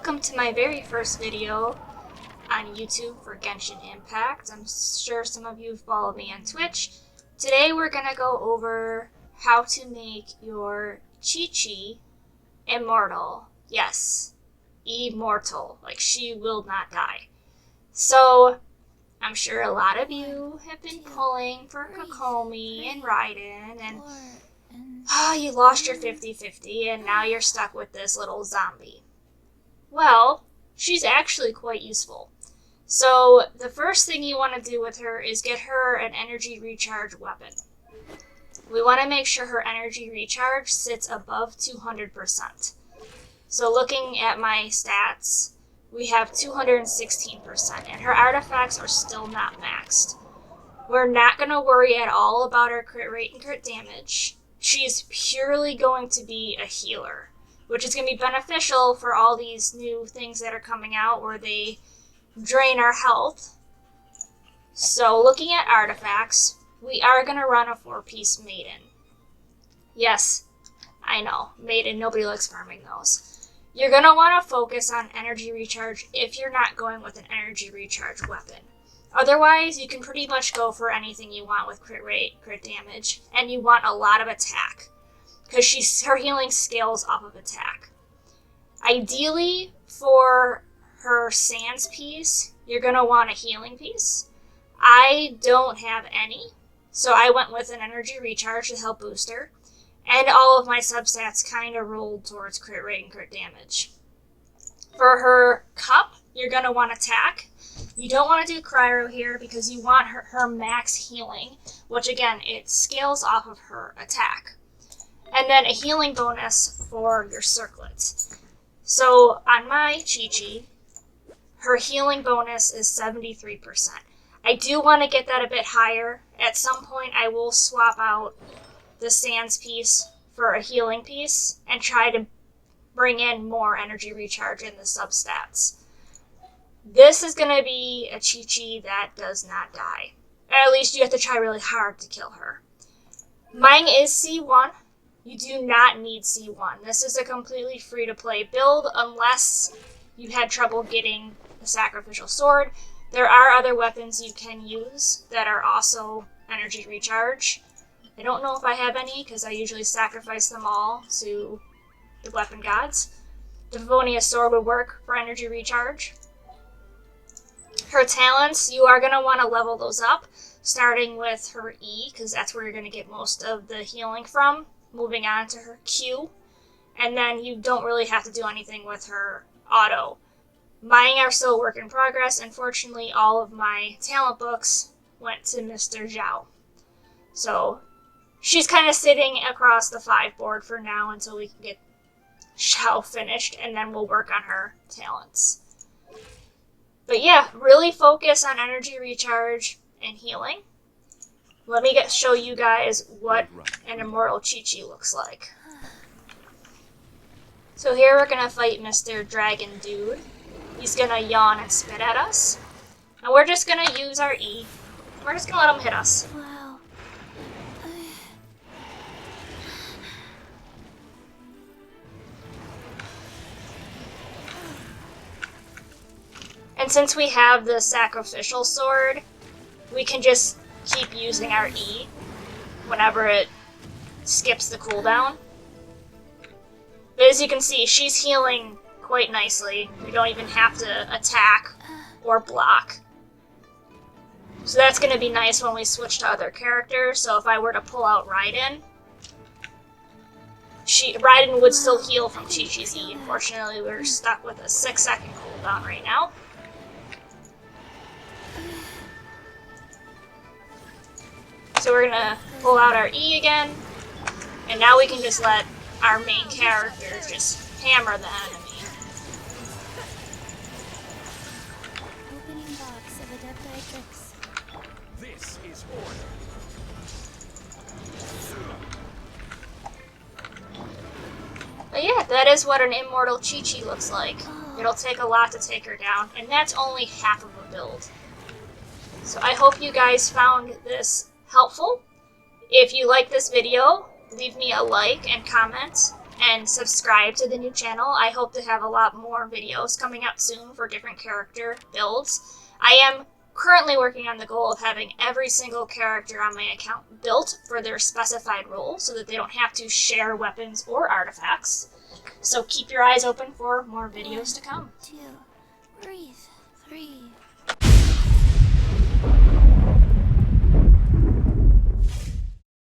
welcome to my very first video on YouTube for Genshin Impact. I'm sure some of you follow me on Twitch. Today we're going to go over how to make your Qiqi immortal. Yes, immortal, like she will not die. So, I'm sure a lot of you have been pulling for Qiqi and Raiden, and you lost your 50-50 and now you're stuck with this little zombie. Well, she's actually quite useful. So the first thing you want to do with her is get her an energy recharge weapon. We want to make sure her energy recharge sits above 200%. So looking at my stats, we have 216%, and her artifacts are still not maxed. We're not going to worry at all about her crit rate and crit damage. She's purely going to be a healer, which is going to be beneficial for all these new things that are coming out where they drain our health. So looking at artifacts, we are going to run a 4-piece maiden. Yes, I know, maiden, nobody likes farming those. You're going to want to focus on energy recharge if you're not going with an energy recharge weapon. Otherwise, you can pretty much go for anything you want with crit rate, crit damage, and you want a lot of attack, because her healing scales off of attack. Ideally, for her sands piece, you're going to want a healing piece. I don't have any, so I went with an energy recharge to help boost her, and all of my substats kind of rolled towards crit rate and crit damage. For her cup, you're going to want attack. You don't want to do cryo here because you want her max healing, which again, it scales off of her attack. And then a healing bonus for your circlets. So on my Qiqi, her healing bonus is 73%. I do want to get that a bit higher. At some point I will swap out the sands piece for a healing piece and try to bring in more energy recharge in the substats. This is going to be a Qiqi that does not die. Or at least you have to try really hard to kill her. Mine is C1. You do not need C1. This is a completely free-to-play build unless you had trouble getting the sacrificial sword. There are other weapons you can use that are also energy recharge. I don't know if I have any because I usually sacrifice them all to the weapon gods. The Favonius sword would work for energy recharge. Her talents, you are going to want to level those up, starting with her E, because that's where you're going to get most of the healing from, moving on to her Q, and then you don't really have to do anything with her auto. Mine are still a work in progress. Unfortunately, all of my talent books went to Mr. Zhao. So she's kind of sitting across the 5 board for now until we can get Zhao finished, and then we'll work on her talents. But yeah, really focus on energy recharge and healing. Let me show you guys what an Immortal Qiqi looks like. So here we're going to fight Mr. Dragon Dude. He's going to yawn and spit at us. And we're just going to use our E. We're just going to let him hit us. Wow. And since we have the sacrificial sword, we can just keep using our E whenever it skips the cooldown. But as you can see, she's healing quite nicely. We don't even have to attack or block. So that's going to be nice when we switch to other characters. So if I were to pull out Raiden, Raiden would still heal from Qiqi's E. Unfortunately, we're stuck with a 6-second cooldown right now. So we're gonna pull out our E again, and now we can just let our main character just hammer the enemy. Opening box of Adepti tricks. This is order. But yeah, that is what an Immortal Qiqi looks like. It'll take a lot to take her down, and that's only half of a build. So I hope you guys found this helpful. If you like this video, leave me a like and comment. and subscribe to the new channel. I hope to have a lot more videos coming out soon for different character builds. I am currently working on the goal of having every single character on my account built for their specified role so that they don't have to share weapons or artifacts. So keep your eyes open for more videos to come. 1, 2, breathe. 3.